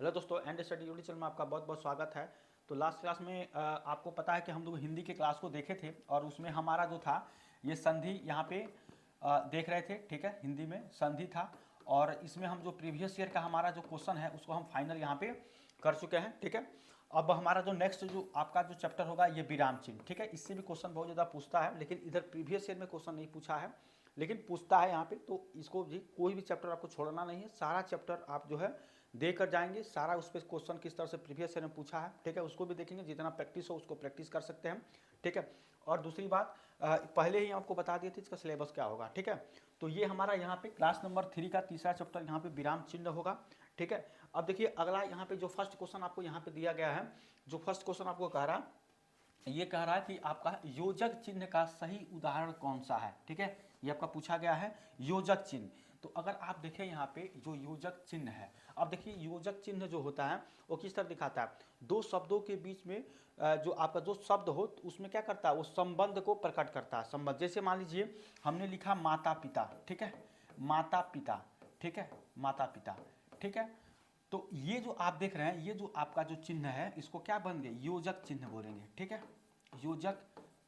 Hello दोस्तों, and study YouTube channel में आपका बहुत बहुत स्वागत है। तो लास्ट क्लास में आपको पता है कि हम लोग हिंदी के क्लास को देखे थे और उसमें हमारा जो था ये संधि यहाँ पे देख रहे थे। ठीक है, हिंदी में संधि था और इसमें हम जो प्रीवियस ईयर का हमारा जो क्वेश्चन है उसको हम फाइनल यहाँ पे कर चुके हैं। ठीक है, अब हमारा जो नेक्स्ट जो आपका जो चैप्टर होगा ये विराम चिन्ह। ठीक है, इससे भी क्वेश्चन बहुत ज़्यादा पूछता है, लेकिन इधर प्रीवियस ईयर में क्वेश्चन नहीं पूछा है लेकिन पूछता है यहाँ पे। तो इसको भी कोई भी चैप्टर आपको छोड़ना नहीं है, सारा चैप्टर आप जो है देकर जाएंगे। सारा उस पर क्वेश्चन किस तरह से प्रीवियस ईयर में पूछा है, ठीक है, उसको भी देखेंगे। जितना प्रैक्टिस हो उसको प्रैक्टिस कर सकते हैं। ठीक है, और दूसरी बात पहले ही आपको बता दिए थे इसका सिलेबस क्या होगा। ठीक है, तो ये हमारा यहाँ पे क्लास नंबर 3 का तीसरा चैप्टर यहाँ पे विराम चिन्ह होगा। ठीक है, अब देखिए अगला यहाँ पे जो फर्स्ट क्वेश्चन आपको यहाँ पे दिया गया है, जो फर्स्ट क्वेश्चन आपको कह रहा ये कह रहा है कि आपका योजक चिन्ह का सही उदाहरण कौन सा है। ठीक है, ये आपका पूछा गया है योजक चिन्ह। तो अगर आप देखें यहाँ पे जो योजक चिन्ह है, अब देखिए योजक चिन्ह जो होता है वो किस तरह दिखाता है, दो शब्दों के बीच में जो आपका जो शब्द हो उसमें क्या करता है, वो संबंध को प्रकट करता है। संबंध जैसे मान लीजिए हमने लिखा माता पिता। ठीक है, माता पिता। ठीक है, माता पिता। ठीक है, तो ये जो आप देख रहे हैं ये जो आपका जो चिन्ह है इसको क्या बन गए, योजक चिन्ह बोलेंगे। ठीक है, योजक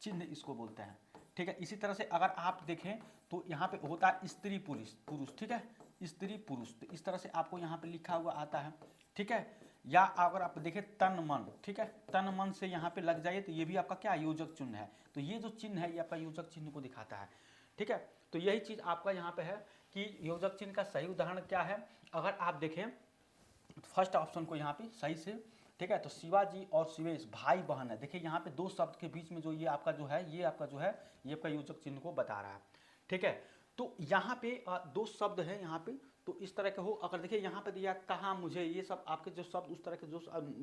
चिन्ह इसको बोलते हैं। ठीक है, इसी तरह से अगर आप देखें तो यहाँ पे होता है स्त्री पुरुष पुरुष। ठीक है, स्त्री पुरुष, तो इस तरह से आपको यहाँ पे लिखा हुआ आता है। ठीक है, या अगर आप देखें तन मन। ठीक है, तन मन से यहाँ पे लग जाइए तो ये भी आपका क्या योजक चिन्ह है। तो ये जो चिन्ह है ये आपका योजक चिन्ह को दिखाता है। ठीक है, तो यही चीज़ आपका यहाँ पे है कि योजक चिन्ह का सही उदाहरण क्या है। अगर आप देखें फर्स्ट ऑप्शन को यहाँ पे सही से, ठीक है, तो शिवाजी और शिवेश भाई बहन है। देखिए यहाँ पे दो शब्द के बीच में जो ये आपका जो है ये आपका जो है ये आपका योजक चिन्ह को बता रहा है। ठीक है, तो यहाँ पे दो शब्द है यहाँ पे, तो इस तरह के हो। अगर देखिए यहाँ पे दिया कहा मुझे, ये सब आपके जो शब्द उस तरह के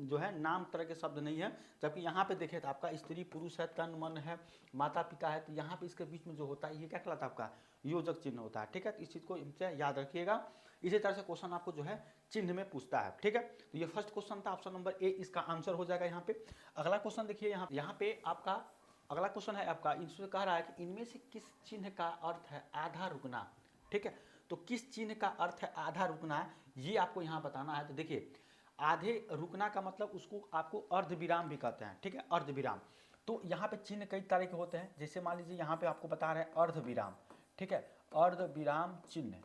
जो है नाम तरह के शब्द नहीं है। जबकि यहाँ पे देखे तो आपका स्त्री पुरुष है, तन मन है, माता पिता है, तो यहाँ पे इसके बीच में जो होता है ये क्या कहलाता है, आपका योजक चिन्ह होता है। ठीक है, तो इस चीज़ को इनसे याद रखिएगा। इसी तरह से क्वेश्चन आपको जो है चिन्ह में पूछता है। ठीक है, तो ये फर्स्ट क्वेश्चन था, ऑप्शन नंबर ए इसका आंसर हो जाएगा यहाँ पे। अगला क्वेश्चन देखिए यहाँ पे आपका अगला क्वेश्चन है आपका, इनसे कह रहा है कि इनमें से किस चिन्ह का अर्थ है आधा रुकना। ठीक है, तो किस चिन्ह का अर्थ है आधा रुकना है ये आपको यहाँ बताना है। तो देखिए आधे रुकना का मतलब उसको आपको अर्ध विराम भी कहते हैं। ठीक है, अर्ध विराम। तो यहाँ पे चिन्ह कई तरह के होते हैं, जैसे मान लीजिए यहाँ पे आपको बता रहे हैं अर्ध विराम। ठीक है, अर्ध विराम चिन्ह।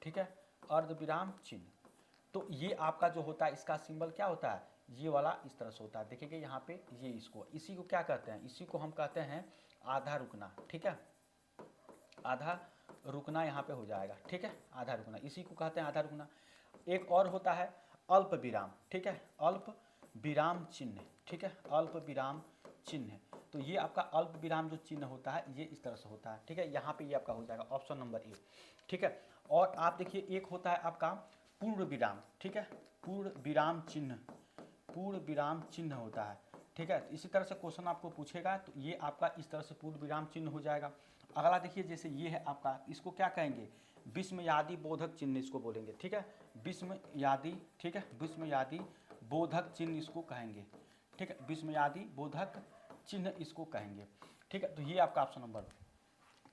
ठीक है, अर्ध विराम चिन्ह, तो ये आपका जो होता है इसका सिंबल क्या होता है, ये वाला इस तरह से होता है। देखिए यहाँ पे ये इसको इसी को क्या कहते हैं, इसी को हम कहते हैं आधा रुकना। ठीक है, आधा रुकना यहाँ पे हो जाएगा। ठीक है, आधा रुकना इसी को कहते हैं आधा रुकना। एक और होता है अल्प विराम। ठीक है, अल्प विराम चिन्ह। ठीक है, अल्प विराम चिन्ह, तो ये आपका अल्प विराम जो चिन्ह होता है ये इस तरह से होता है। ठीक है, यहाँ पे ये आपका हो जाएगा ऑप्शन नंबर ए। ठीक है, और आप देखिए एक होता है आपका पूर्ण विराम। ठीक है, पूर्ण विराम चिन्ह, पूर्ण विराम चिन्ह होता है। ठीक है, तो इसी तरह से क्वेश्चन आपको पूछेगा तो ये आपका इस तरह से पूर्ण विराम चिन्ह हो जाएगा। अगला देखिए जैसे ये है आपका, इसको क्या कहेंगे, विस्मयादि बोधक चिन्ह इसको बोलेंगे। ठीक है, विस्मयादि। ठीक है, विस्मयादि बोधक चिन्ह इसको कहेंगे। ठीक है, विस्मयादि बोधक चिन्ह इसको कहेंगे। ठीक है, तो ये आपका ऑप्शन नंबर,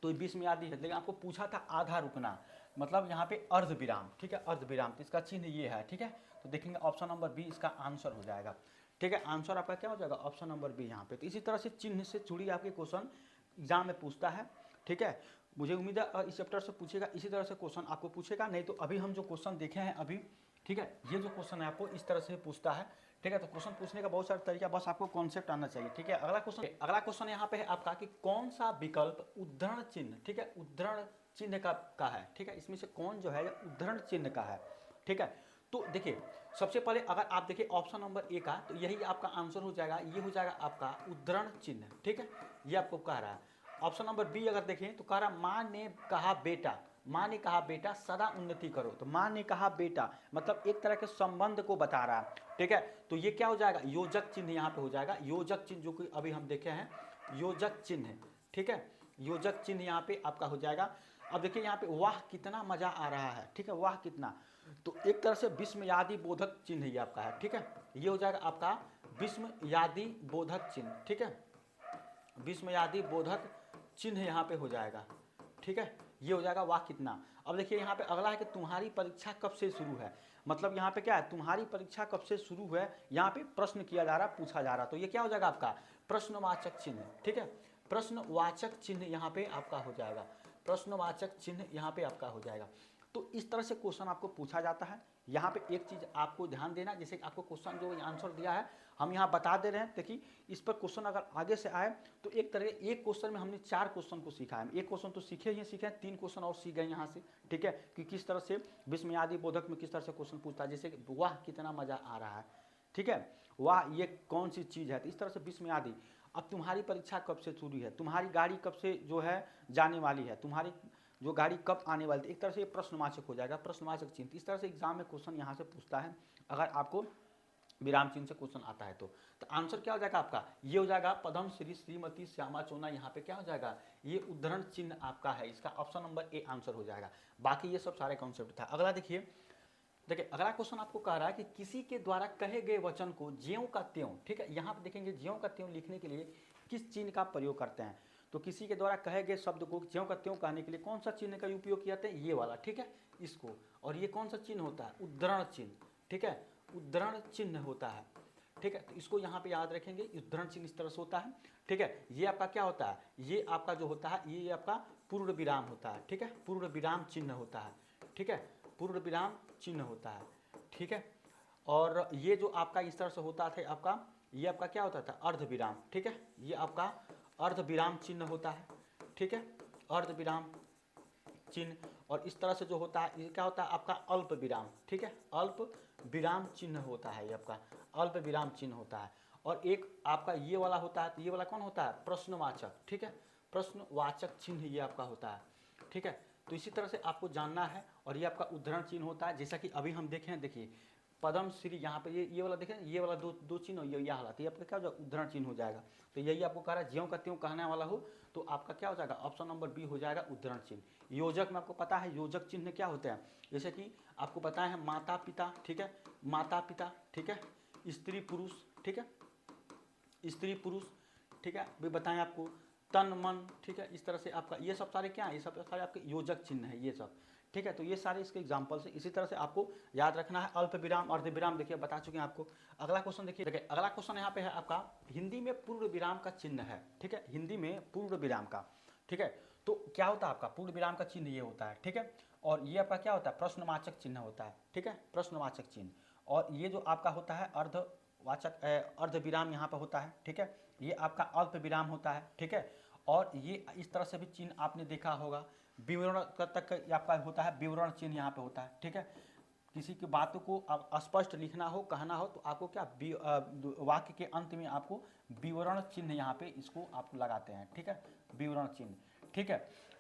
तो 20 में याद है। लेकिन आपको पूछा था आधा रुकना, मतलब यहाँ पे अर्ध विराम। ठीक है, अर्ध विराम, तो इसका चिन्ह ये है। ठीक है, तो देखेंगे ऑप्शन नंबर बी इसका आंसर हो जाएगा। ठीक है, आंसर आपका क्या हो जाएगा, ऑप्शन नंबर बी यहाँ पे। तो इसी तरह से चिन्ह से जुड़ी आपके क्वेश्चन एग्जाम में पूछता है। ठीक है, मुझे उम्मीद है इस चैप्टर से पूछेगा, इसी तरह से क्वेश्चन आपको पूछेगा। नहीं तो अभी हम जो क्वेश्चन देखे हैं अभी, ठीक है, ये जो क्वेश्चन है आपको इस तरह से पूछता है। ठीक है, तो क्वेश्चन पूछने का बहुत सारा तरीका, बस आपको कॉन्सेप्ट आना चाहिए। ठीक है, अगला क्वेश्चन यहाँ पे है आपका कि कौन सा विकल्प उद्धरण चिन्ह, ठीक है, उद्धरण चिन्ह का है। ठीक है, इसमें से कौन जो है उद्धरण चिन्ह का है। ठीक है, तो देखिए सबसे पहले अगर आप देखिए ऑप्शन नंबर ए का, तो यही आपका आंसर हो जाएगा, ये हो जाएगा आपका उद्धरण चिन्ह। ठीक है, ये आपको कह रहा है। ऑप्शन नंबर बी अगर देखें तो कह रहा माँ ने कहा बेटा, माँ ने कहा बेटा सदा उन्नति करो। तो माँ ने कहा बेटा मतलब एक तरह के संबंध को बता रहा है। ठीक है, तो ये क्या हो जाएगा, योजक चिन्ह यहाँ पे हो जाएगा। योजक चिन्ह जो कि अभी हम देखे हैं योजक चिन्ह। ठीक है, योजक चिन्ह यहाँ पे आपका हो जाएगा। अब देखिए यहाँ पे वाह कितना मजा आ रहा है। ठीक है, वाह कितना, तो एक तरह से विस्मयादि बोधक चिन्ह ये आपका है। ठीक है, ये हो जाएगा आपका विस्मयादि बोधक चिन्ह। ठीक है, विस्मयादि बोधक चिन्ह यहाँ पे हो जाएगा। ठीक है, ये हो जाएगा वाह कितना। अब देखिए यहाँ पे अगला है कि तुम्हारी परीक्षा कब से शुरू है, मतलब यहाँ पे क्या है, तुम्हारी परीक्षा कब से शुरू हुआ है, यहाँ पे प्रश्न किया जा रहा, पूछा जा रहा, तो ये क्या हो जाएगा आपका प्रश्नवाचक चिन्ह, ठीक है, प्रश्नवाचक चिन्ह यहाँ पे आपका हो जाएगा, प्रश्नवाचक चिन्ह यहाँ पे आपका हो जाएगा। तो इस तरह से क्वेश्चन आपको पूछा जाता है। यहाँ पे एक चीज आपको ध्यान देना, जैसे आपको क्वेश्चन जो आंसर दिया है हम यहाँ बता दे रहे हैं, देखिए इस पर क्वेश्चन अगर आगे से आए तो एक तरह एक क्वेश्चन में हमने 4 क्वेश्चन को सीखा है, एक क्वेश्चन तो सीखे ही सीखे, 3 क्वेश्चन और सीख गए यहाँ से, ठीक है, कि किस तरह से विस्मयादि बोधक में किस तरह से क्वेश्चन पूछता है, जैसे वाह कितना मजा आ रहा है, ठीक है, वाह ये कौन सी चीज़ है, तो इस तरह से विस्मयादि। अब तुम्हारी परीक्षा कब से शुरू है, तुम्हारी गाड़ी कब से जो है जाने वाली है, तुम्हारी जो गाड़ी कब आने वाली थी, एक तरह से ये प्रश्नवाचक हो जाएगा, प्रश्नवाचक चिन्ह। इस तरह से एग्जाम में क्वेश्चन यहाँ से पूछता है, अगर आपको विराम चिन्ह से क्वेश्चन आता है तो आंसर क्या हो जाएगा आपका, ये हो जाएगा पद्म श्री श्रीमती श्यामा चोना, यहाँ पे क्या हो जाएगा, ये उद्धरण चिन्ह आपका है, इसका ऑप्शन नंबर ए आंसर हो जाएगा। बाकी ये सब सारे कॉन्सेप्ट था। अगला देखिए अगला क्वेश्चन आपको कह रहा है कि किसी के द्वारा कहे गए वचन को ज्यों का त्यों, ठीक है, यहाँ पे देखेंगे ज्यों का त्यों लिखने के लिए किस चिन्ह का प्रयोग करते हैं, तो किसी के द्वारा कहे गए शब्द को ज्यों का त्यों कहने के लिए कौन सा चिन्ह का उपयोग किया जाता है, ये वाला, ठीक है, इसको। और ये कौन सा चिन्ह होता है, उद्धरण चिन्ह, ठीक है, उद्धरण चिन्ह होता है, ठीक है, तो इसको यहाँ पे याद रखेंगे, उद्धरण चिन्ह इस तरह से होता है, ठीक है। ये आपका क्या होता है, ये आपका जो होता है ये आपका पूर्ण विराम होता है, ठीक है, पूर्ण विराम चिन्ह होता है, ठीक है, पूर्ण विराम चिन्ह होता है, ठीक है। और ये जो आपका इस तरह से होता था आपका, ये आपका क्या होता था, अर्ध विराम, ठीक है, ये आपका अर्ध विराम चिन्ह होता है, ठीक है, अर्ध विराम चिन्ह। और इस तरह से जो होता है ये क्या होता है आपका अल्प विराम, ठीक है, अल्प विराम चिन्ह होता है, ये आपका अल्प विराम चिन्ह होता है। और एक आपका ये वाला होता है, तो ये वाला कौन होता है, प्रश्नवाचक, ठीक है, प्रश्नवाचक चिन्ह ये आपका होता है, ठीक है। तो इसी तरह से आपको जानना है। और ये आपका उद्धरण चिन्ह होता है, जैसा कि अभी हम देखें, देखिए पद्म श्री, यहाँ पे ये वाला देखें, ये वाला दो चिन्ह, ये वाला, तो ये आपका क्या हो जाएगा, उद्धरण चिन्ह हो जाएगा। तो यही आपको कह रहा है, ज्यों का त्यों कहने वाला हो तो आपका क्या हो जाएगा, ऑप्शन नंबर बी हो जाएगा, उद्धरण चिन्ह। योजक में आपको पता है योजक चिन्ह क्या होते हैं, जैसे कि आपको पता है माता पिता, ठीक है, माता पिता, ठीक है, स्त्री पुरुष, ठीक है, स्त्री पुरुष, ठीक है, भी बताएं आपको तन मन, ठीक है, इस तरह से आपका ये सब सारे क्या है, ये सब सारे आपके योजक चिन्ह है ये सब, ठीक है। तो ये सारे इसके एग्जाम्पल्स हैं। इसी तरह से आपको याद रखना है अल्प विराम, अर्ध विराम, देखिए बता चुके हैं आपको। अगला क्वेश्चन देखिए अगला क्वेश्चन यहाँ पे है आपका, हिंदी में पूर्ण विराम का चिन्ह है, ठीक है, हिंदी में पूर्ण विराम का, ठीक है, तो क्या होता है आपका पूर्ण विराम का चिन्ह ये होता है, ठीक है। और ये आपका क्या होता है, प्रश्नवाचक चिन्ह होता है, ठीक है, प्रश्नवाचक चिन्ह। और ये जो आपका होता है अर्धवाचक अर्ध विराम यहाँ पर होता है, ठीक है, ये आपका अल्प विराम होता है, ठीक है। और ये इस तरह से भी चिन्ह आपने देखा होगा, विवरण तक आपका होता है, विवरण चिन्ह यहाँ पे होता है, ठीक है। किसी की बातों को आप स्पष्ट लिखना हो, कहना हो, तो आपको क्या वाक्य के अंत में आपको विवरण चिन्ह यहाँ पे इसको आप लगाते हैं, ठीक है, विवरण चिन्ह, ठीक है।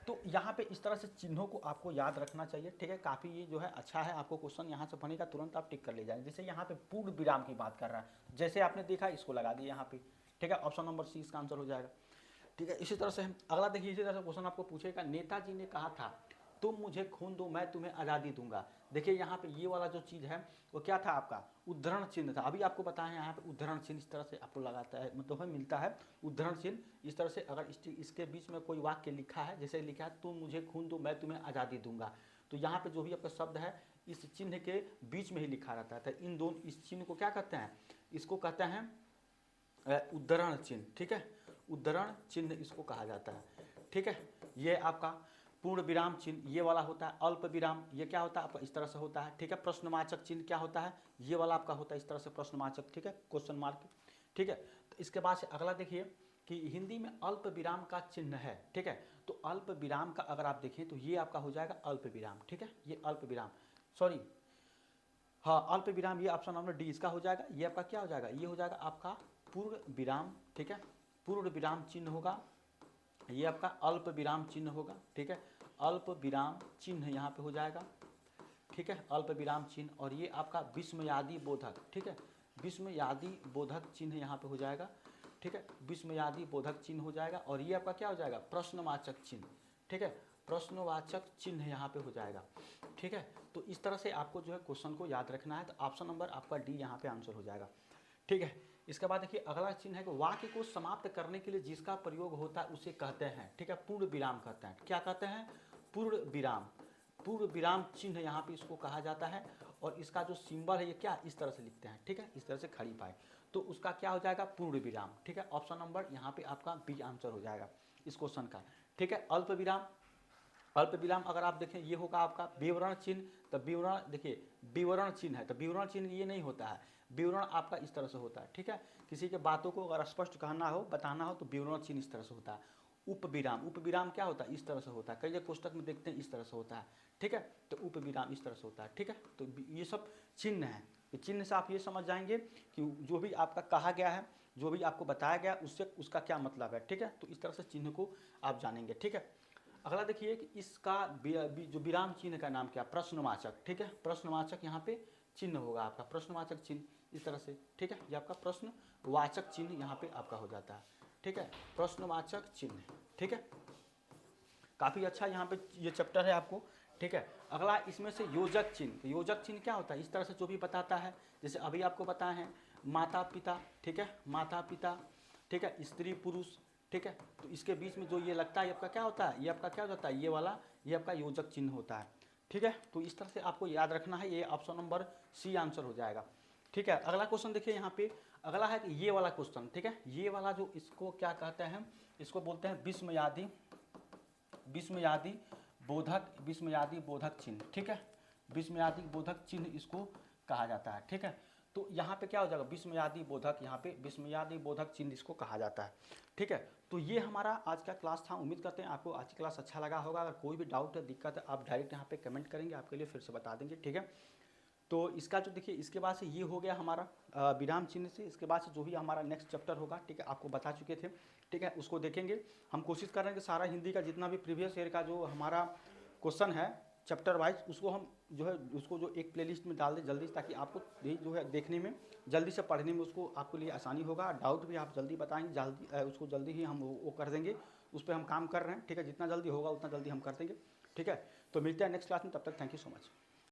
तो यहाँ पे इस तरह से चिन्हों को आपको याद रखना चाहिए, ठीक है, काफ़ी ये जो है अच्छा है, आपको क्वेश्चन यहाँ से बनेगा तुरंत आप टिक कर ले जाएंगे। जैसे यहाँ पे पूर्ण विराम की बात कर रहा है, जैसे आपने देखा इसको लगा दिया यहाँ पे, ठीक है, ऑप्शन नंबर सी इसका आंसर हो जाएगा, ठीक है। इसी तरह से अगला देखिए, इसी तरह से क्वेश्चन आपको पूछेगा, नेताजी ने कहा था तुम मुझे खून दो मैं तुम्हें आज़ादी दूंगा। देखिए यहाँ पे ये वाला जो चीज़ है वो क्या था आपका उद्धरण चिन्ह था। अभी आपको बताया यहाँ पे उद्धरण चिन्ह इस तरह से आपको लगाता है, मतलब है मिलता है उद्धरण चिन्ह इस तरह से। अगर इसके बीच में कोई वाक्य लिखा है, जैसे लिखा है तुम मुझे खून दो मैं तुम्हें आज़ादी दूंगा, तो यहाँ पे जो भी आपका शब्द है इस चिन्ह के बीच में ही लिखा रहता है। तो इन दोनों इस चिन्ह को क्या कहते हैं, इसको कहते हैं उद्धरण चिन्ह, ठीक है, उद्धरण चिन्ह इसको कहा जाता है, ठीक है। ये आपका पूर्ण विराम चिन्ह ये वाला होता है, अल्प विराम ये क्या होता है आपका इस तरह से होता है, ठीक है। प्रश्नवाचक चिन्ह क्या होता है, ये वाला आपका होता है इस तरह से प्रश्नवाचक, ठीक है, क्वेश्चन मार्क, ठीक है। तो इसके बाद से अगला देखिए कि हिंदी में अल्प विराम का चिन्ह है, ठीक है। तो अल्प विराम का अगर आप देखें तो ये आपका हो जाएगा अल्प विराम, ठीक है, ये अल्प विराम, सॉरी हाँ अल्प विराम, ये ऑप्शन नंबर डी इसका हो जाएगा। ये आपका क्या हो जाएगा, ये हो जाएगा आपका पूर्ण विराम, ठीक है, पूर्ण विराम चिन्ह होगा। ये आपका अल्प विराम चिन्ह होगा, ठीक है, अल्प विराम चिन्ह यहाँ पे हो जाएगा, ठीक है, अल्प विराम चिन्ह। और ये आपका विस्मयादि बोधक, ठीक है, विस्मयादि बोधक चिन्ह यहाँ पे हो जाएगा, ठीक है, विस्मयादि बोधक चिन्ह हो जाएगा। और ये आपका क्या हो जाएगा प्रश्नवाचक चिन्ह, ठीक है, प्रश्नवाचक चिन्ह यहाँ पे हो जाएगा, ठीक है। तो इस तरह से आपको जो है क्वेश्चन को याद रखना है। तो ऑप्शन नंबर आपका डी यहाँ पे आंसर हो जाएगा, ठीक है। इसके बाद देखिए अगला चिन्ह है कि वाक्य को समाप्त करने के लिए जिसका प्रयोग होता है उसे कहते हैं, ठीक है, पूर्ण विराम कहते हैं। क्या कहते हैं, पूर्ण विराम, पूर्ण विराम चिन्ह यहाँ पे इसको कहा जाता है। और इसका जो सिंबल है ये क्या इस तरह से लिखते हैं, ठीक है, इस तरह से खड़ी पाए, तो उसका क्या हो जाएगा पूर्ण विराम, ठीक है। ऑप्शन नंबर यहाँ पे आपका बी आंसर हो जाएगा इस क्वेश्चन का, ठीक है। अल्प विराम, अल्प विराम अगर आप देखें ये होगा आपका विवरण चिन्ह, तो विवरण देखिए विवरण चिन्ह है, तो विवरण चिन्ह ये नहीं होता है, विवरण आपका इस तरह से होता है, ठीक है। किसी के बातों को अगर स्पष्ट कहना हो बताना हो तो विवरण चिन्ह इस तरह से होता है। उप विराम, उप विराम क्या होता है इस तरह से होता है, कई जगह पुस्तक में देखते हैं इस तरह से होता है, ठीक है। तो उप विराम इस तरह से होता है, ठीक है। तो ये सब चिन्ह है, तो चिन्ह से आप ये समझ जाएंगे कि जो भी आपका कहा गया है, जो भी आपको बताया गया उससे उसका क्या मतलब है, ठीक है। तो इस तरह से चिन्ह को आप जानेंगे, ठीक है। अगला देखिए कि इसका जो विराम चिन्ह का नाम क्या, प्रश्नवाचक, ठीक है। प्रश्नवाचक यहाँ पे चिन्ह होगा आपका, प्रश्नवाचक चिन्ह इस तरह से, ठीक है। ये आपका प्रश्नवाचक चिन्ह यहाँ पे आपका हो जाता है, ठीक है, प्रश्नवाचक चिन्ह, ठीक है। काफ़ी अच्छा यहाँ पे ये चैप्टर है आपको, ठीक है। अगला इसमें से योजक चिन्ह, तो योजक चिन्ह क्या होता है इस तरह से जो भी बताता है, जैसे अभी आपको बताए हैं माता पिता, ठीक है, माता पिता, ठीक है, स्त्री पुरुष, ठीक है। तो इसके बीच में जो ये लगता है ये आपका क्या होता है, ये आपका क्या हो जाता है, ये वाला ये आपका योजक चिन्ह होता है, ठीक है। तो इस तरह से आपको याद रखना है, ये ऑप्शन नंबर सी आंसर हो जाएगा, ठीक है। अगला क्वेश्चन देखिए यहाँ पे, अगला है कि ये वाला क्वेश्चन, ठीक है। ये वाला जो इसको क्या कहते हैं, इसको बोलते हैं विस्मयादि, विस्मयादि बोधक, विस्मयादि बोधक चिन्ह, ठीक है। विस्मयादि बोधक चिन्ह इसको कहा जाता है, ठीक है। तो यहाँ पे क्या हो जाएगा विस्मयादि बोधक, यहाँ पे विस्मयादि बोधक चिन्ह इसको कहा जाता है, ठीक है। तो ये हमारा आज का क्लास था, उम्मीद करते हैं आपको आज की क्लास अच्छा लगा होगा। अगर कोई भी डाउट है दिक्कत है आप डायरेक्ट यहाँ पे कमेंट करेंगे, आपके लिए फिर से बता देंगे, ठीक है। तो इसका जो देखिए इसके बाद से ये हो गया हमारा विराम चिन्ह से, इसके बाद से जो भी हमारा नेक्स्ट चैप्टर होगा, ठीक है, आपको बता चुके थे, ठीक है, उसको देखेंगे। हम कोशिश कर रहे हैं कि सारा हिंदी का जितना भी प्रीवियस ईयर का जो हमारा क्वेश्चन है चैप्टर वाइज, उसको हम जो है उसको जो एक प्लेलिस्ट में डाल दें जल्दी, ताकि आपको जो है देखने में जल्दी से पढ़ने में उसको आपके लिए आसानी होगा। डाउट भी आप जल्दी बताएंगे, जल्दी उसको जल्दी ही हम वो कर देंगे, उस पर हम काम कर रहे हैं, ठीक है। जितना जल्दी होगा उतना जल्दी हम कर देंगे, ठीक है। तो मिलते हैं नेक्स्ट क्लास में, तब तक थैंक यू सो मच।